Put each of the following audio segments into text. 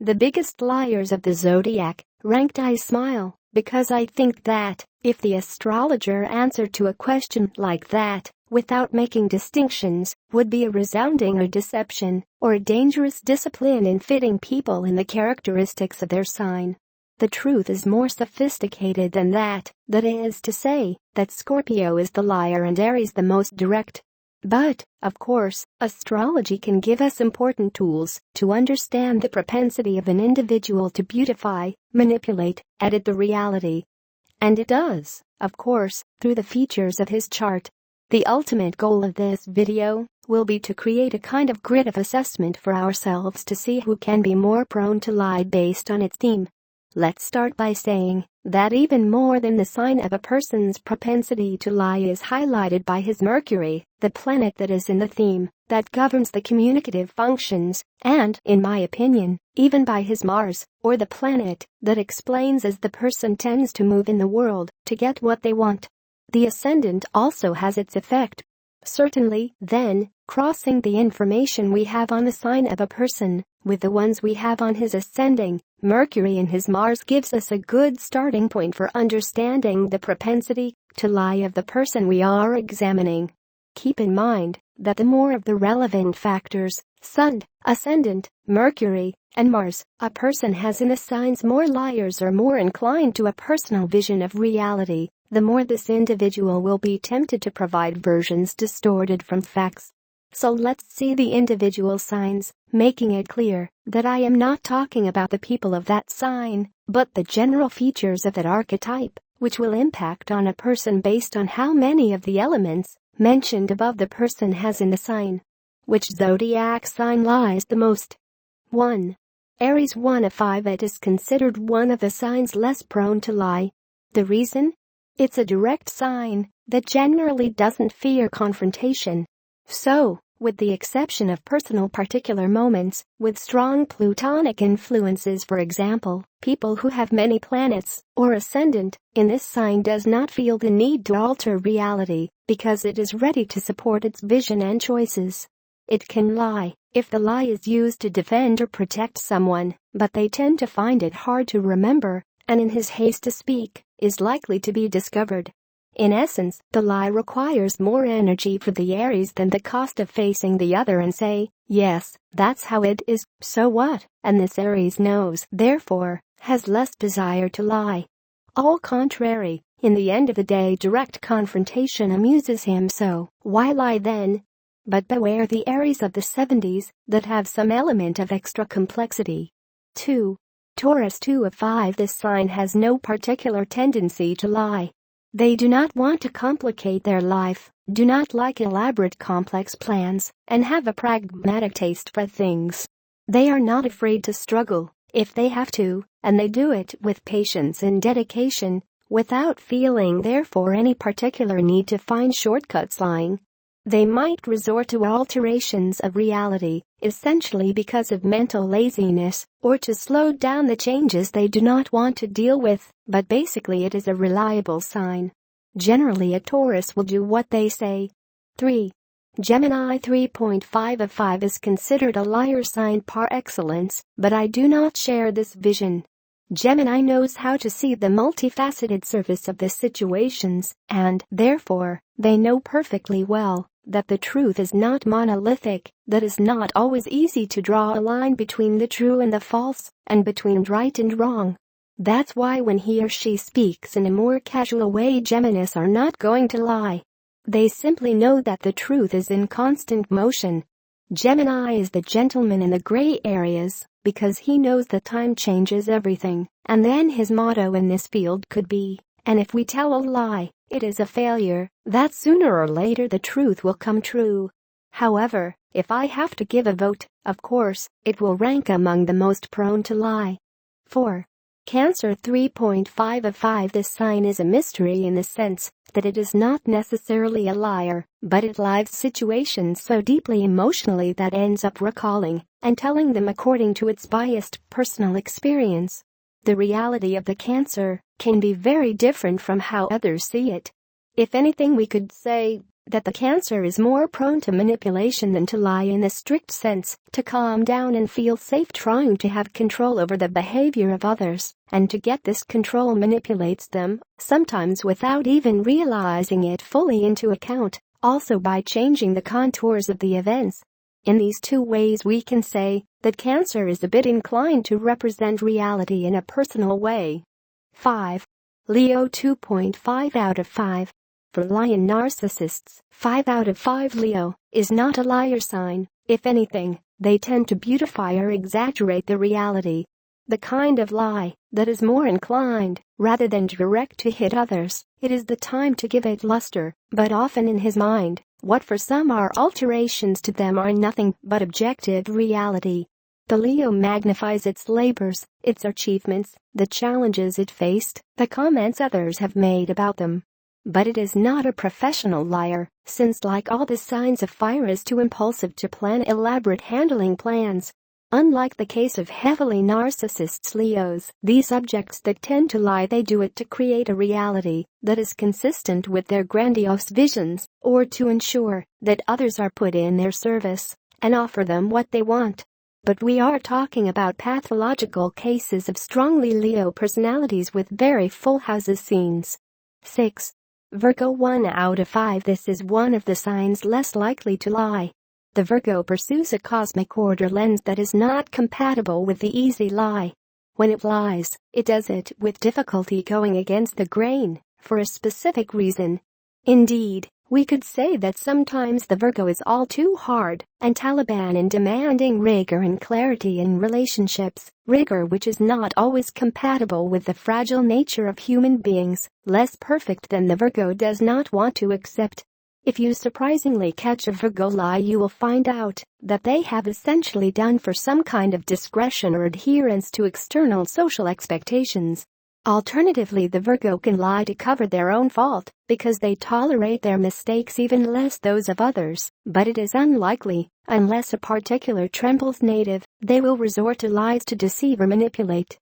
the biggest liars of the zodiac, ranked. I smile because I think that if the astrologer answered to a question like that without making distinctions would be a resounding or deception or a dangerous discipline in fitting people in the characteristics of their sign. The truth is more sophisticated than that is to say, that Scorpio is the liar and Aries the most direct. But, of course, astrology can give us important tools to understand the propensity of an individual to beautify, manipulate, edit the reality. And it does, of course, through the features of his chart. The ultimate goal of this video will be to create a kind of grid of assessment for ourselves to see who can be more prone to lie based on its theme. Let's start by saying that even more than the sign of a person's propensity to lie is highlighted by his Mercury, the planet that is in the theme, that governs the communicative functions, and, in my opinion, even by his Mars, or the planet that explains as the person tends to move in the world to get what they want. The ascendant also has its effect. Certainly, then, crossing the information we have on the sign of a person with the ones we have on his ascending, Mercury and his Mars gives us a good starting point for understanding the propensity to lie of the person we are examining. Keep in mind that the more of the relevant factors, Sun, ascendant, Mercury, and Mars, a person has in the signs, more liars are more inclined to a personal vision of reality, the more this individual will be tempted to provide versions distorted from facts. So let's see the individual signs, making it clear that I am not talking about the people of that sign, but the general features of that archetype, which will impact on a person based on how many of the elements mentioned above the person has in the sign. Which zodiac sign lies the most? 1. Aries. 1 of 5. It is considered one of the signs less prone to lie. The reason? It's a direct sign that generally doesn't fear confrontation. So, with the exception of personal particular moments, with strong plutonic influences, for example, people who have many planets or ascendant in this sign does not feel the need to alter reality because it is ready to support its vision and choices. It can lie if the lie is used to defend or protect someone, but they tend to find it hard to remember, and in his haste to speak, is likely to be discovered. In essence, the lie requires more energy for the Aries than the cost of facing the other and say, yes, that's how it is, so what? And this Aries knows, therefore, has less desire to lie. Au contrary, in the end of the day, direct confrontation amuses him, so why lie then? But beware the Aries of the 70s that have some element of extra complexity. 2. Taurus. 2 of 5. This sign has no particular tendency to lie. They do not want to complicate their life, do not like elaborate complex plans, and have a pragmatic taste for things. They are not afraid to struggle if they have to, and they do it with patience and dedication, without feeling therefore any particular need to find shortcuts lying. They might resort to alterations of reality, essentially because of mental laziness, or to slow down the changes they do not want to deal with, but basically it is a reliable sign. Generally a Taurus will do what they say. 3. Gemini. 3.5 of 5 is considered a liar sign par excellence, but I do not share this vision. Gemini knows how to see the multifaceted surface of the situations, and, therefore, they know perfectly well that the truth is not monolithic, that is not always easy to draw a line between the true and the false, and between right and wrong. That's why when he or she speaks in a more casual way, Geminis are not going to lie. They simply know that the truth is in constant motion. Gemini is the gentleman in the gray areas, because he knows that time changes everything, and then his motto in this field could be, and if we tell a lie, it is a failure, that sooner or later the truth will come true. However, if I have to give a vote, of course, it will rank among the most prone to lie. 4. Cancer. 3.5 of 5. This sign is a mystery in the sense that it is not necessarily a liar, but it lives situations so deeply emotionally that ends up recalling and telling them according to its biased personal experience. The reality of the Cancer can be very different from how others see it. If anything, we could say that the Cancer is more prone to manipulation than to lie in the strict sense, to calm down and feel safe trying to have control over the behavior of others, and to get this control manipulates them, sometimes without even realizing it fully into account, also by changing the contours of the events. In these two ways we can say that Cancer is a bit inclined to represent reality in a personal way. 5. Leo 2.5 out of 5. For lion narcissists, 5 out of 5 Leo is not a liar sign. If anything, they tend to beautify or exaggerate the reality. The kind of lie that is more inclined, rather than direct to hit others, it is the time to give it luster, but often in his mind, what for some are alterations to them are nothing but objective reality. The Leo magnifies its labors, its achievements, the challenges it faced, the comments others have made about them. But it is not a professional liar, since like all the signs of fire is too impulsive to plan elaborate handling plans. Unlike the case of heavily narcissists Leos, these subjects that tend to lie, they do it to create a reality that is consistent with their grandiose visions, or to ensure that others are put in their service and offer them what they want. But we are talking about pathological cases of strongly Leo personalities with very full houses scenes. 6. Virgo 1 out of 5. This is one of the signs less likely to lie. The Virgo pursues a cosmic order lens that is not compatible with the easy lie. When it lies, it does it with difficulty, going against the grain, for a specific reason. Indeed, we could say that sometimes the Virgo is all too hard and Taliban in demanding rigor and clarity in relationships, rigor which is not always compatible with the fragile nature of human beings, less perfect than the Virgo does not want to accept. If you surprisingly catch a Virgo lie, you will find out that they have essentially done for some kind of discretion or adherence to external social expectations. Alternatively, the Virgo can lie to cover their own fault, because they tolerate their mistakes even less those of others, but it is unlikely, unless a particular trembles native, they will resort to lies to deceive or manipulate.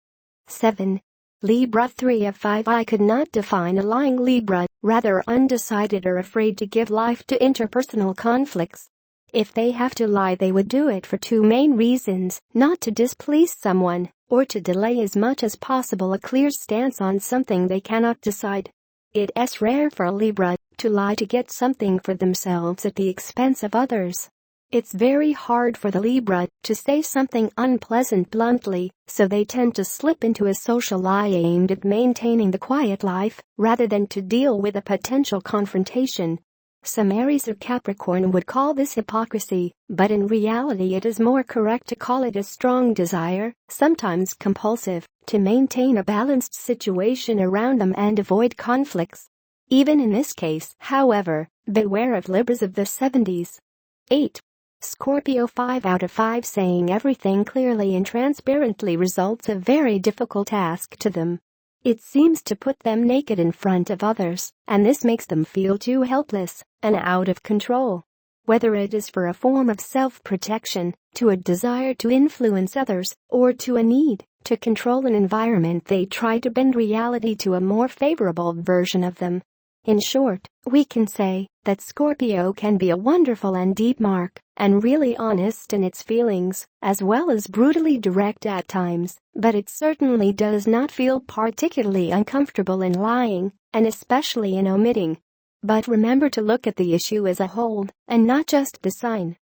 7. Libra 3 of 5. I could not define a lying Libra, rather undecided or afraid to give life to interpersonal conflicts. If they have to lie, they would do it for two main reasons: not to displease someone, or to delay as much as possible a clear stance on something they cannot decide. It's rare for a Libra to lie to get something for themselves at the expense of others. It's very hard for the Libra to say something unpleasant bluntly, so they tend to slip into a social lie aimed at maintaining the quiet life, rather than to deal with a potential confrontation. Some Aries or Capricorn would call this hypocrisy, but in reality it is more correct to call it a strong desire, sometimes compulsive, to maintain a balanced situation around them and avoid conflicts. Even in this case, however, beware of Libras of the 70s. 8. Scorpio 5 out of 5. Saying everything clearly and transparently results a very difficult task to them. It seems to put them naked in front of others, and this makes them feel too helpless and out of control. Whether it is for a form of self-protection, to a desire to influence others, or to a need to control an environment, they try to bend reality to a more favorable version of them. In short, we can say that Scorpio can be a wonderful and deep mark, and really honest in its feelings, as well as brutally direct at times, but it certainly does not feel particularly uncomfortable in lying, and especially in omitting. But remember to look at the issue as a whole, and not just the sign.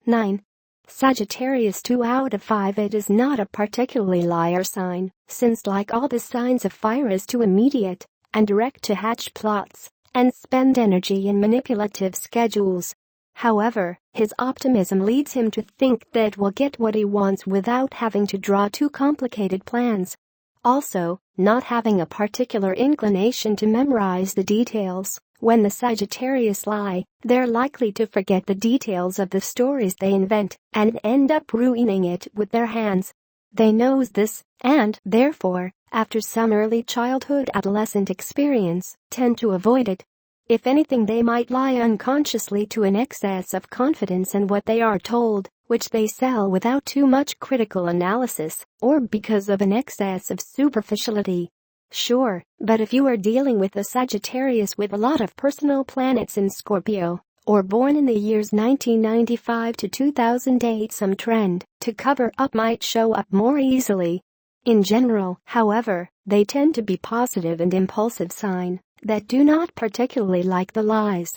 9. Sagittarius 2 out of 5. It is not a particularly liar sign, since like all the signs of fire is too immediate and direct to hatch plots and spend energy in manipulative schedules. However, his optimism leads him to think that will get what he wants without having to draw too complicated plans. Also, not having a particular inclination to memorize the details. When the Sagittarius lie, they're likely to forget the details of the stories they invent and end up ruining it with their hands. They know this, and, therefore, after some early childhood adolescent experience, tend to avoid it. If anything, they might lie unconsciously to an excess of confidence in what they are told, which they sell without too much critical analysis, or because of an excess of superficiality. Sure, but if you are dealing with a Sagittarius with a lot of personal planets in Scorpio, or born in the years 1995 to 2008. Some trend to cover up might show up more easily. In general, however, they tend to be positive and impulsive sign that do not particularly like the lies.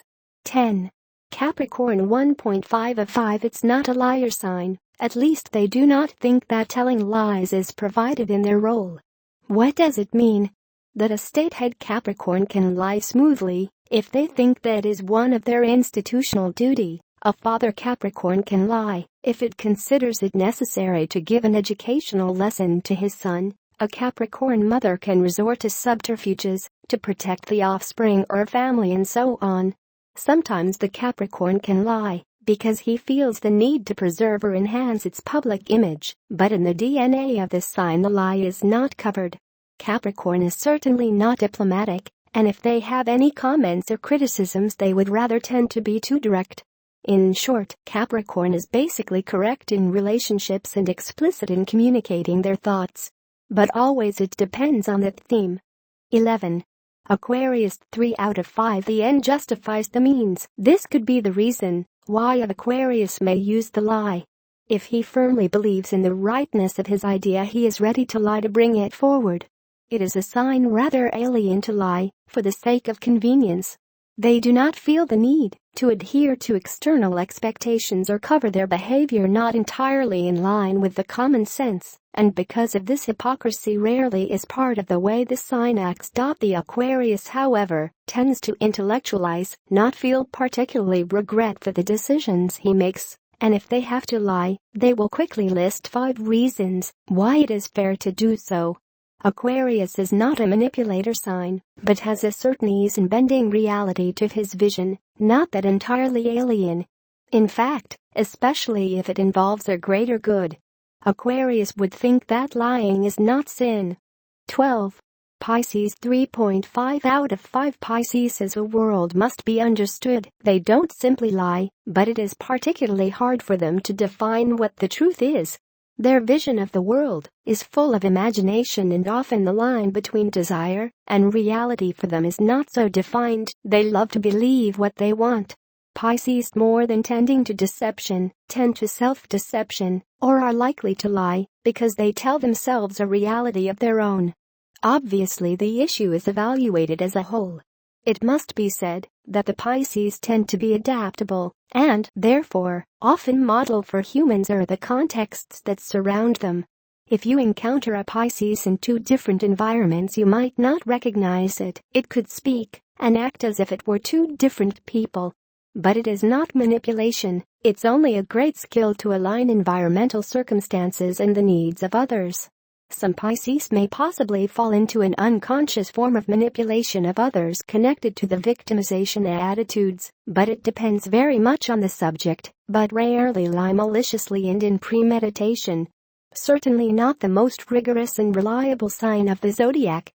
10. Capricorn 1.5 of 5. It's not a liar sign, at least they do not think that telling lies is provided in their role. What does it mean? That a statehead Capricorn can lie smoothly if they think that is one of their institutional duty. A father Capricorn can lie if it considers it necessary to give an educational lesson to his son. A Capricorn mother can resort to subterfuges to protect the offspring or family and so on. Sometimes the Capricorn can lie because he feels the need to preserve or enhance its public image, but in the DNA of this sign the lie is not covered. Capricorn is certainly not diplomatic, and if they have any comments or criticisms they would rather tend to be too direct. In short, Capricorn is basically correct in relationships and explicit in communicating their thoughts. But always it depends on the theme. 11. Aquarius 3 out of 5. The end justifies the means. This could be the reason why an Aquarius may use the lie. If he firmly believes in the rightness of his idea, he is ready to lie to bring it forward. It is a sign rather alien to lie for the sake of convenience. They do not feel the need to adhere to external expectations or cover their behavior not entirely in line with the common sense, and because of this hypocrisy rarely is part of the way this sign acts. The Aquarius, however, tends to intellectualize, not feel particularly regret for the decisions he makes, and if they have to lie, they will quickly list 5 reasons why it is fair to do so. Aquarius is not a manipulator sign, but has a certain ease in bending reality to his vision, not that entirely alien. In fact, especially if it involves a greater good, Aquarius would think that lying is not sin. 12. Pisces 3.5 out of 5. Pisces as a world must be understood. They don't simply lie, but it is particularly hard for them to define what the truth is. Their vision of the world is full of imagination, and often the line between desire and reality for them is not so defined. They love to believe what they want. Pisces, more than tending to deception, tend to self-deception, or are likely to lie because they tell themselves a reality of their own. Obviously, the issue is evaluated as a whole. It must be said that the Pisces tend to be adaptable and, therefore, often model for humans or the contexts that surround them. If you encounter a Pisces in 2 different environments, you might not recognize it. It could speak and act as if it were 2 different people. But it is not manipulation, it's only a great skill to align environmental circumstances and the needs of others. Some Pisces may possibly fall into an unconscious form of manipulation of others connected to the victimization attitudes, but it depends very much on the subject, but rarely lie maliciously and in premeditation. Certainly not the most rigorous and reliable sign of the zodiac.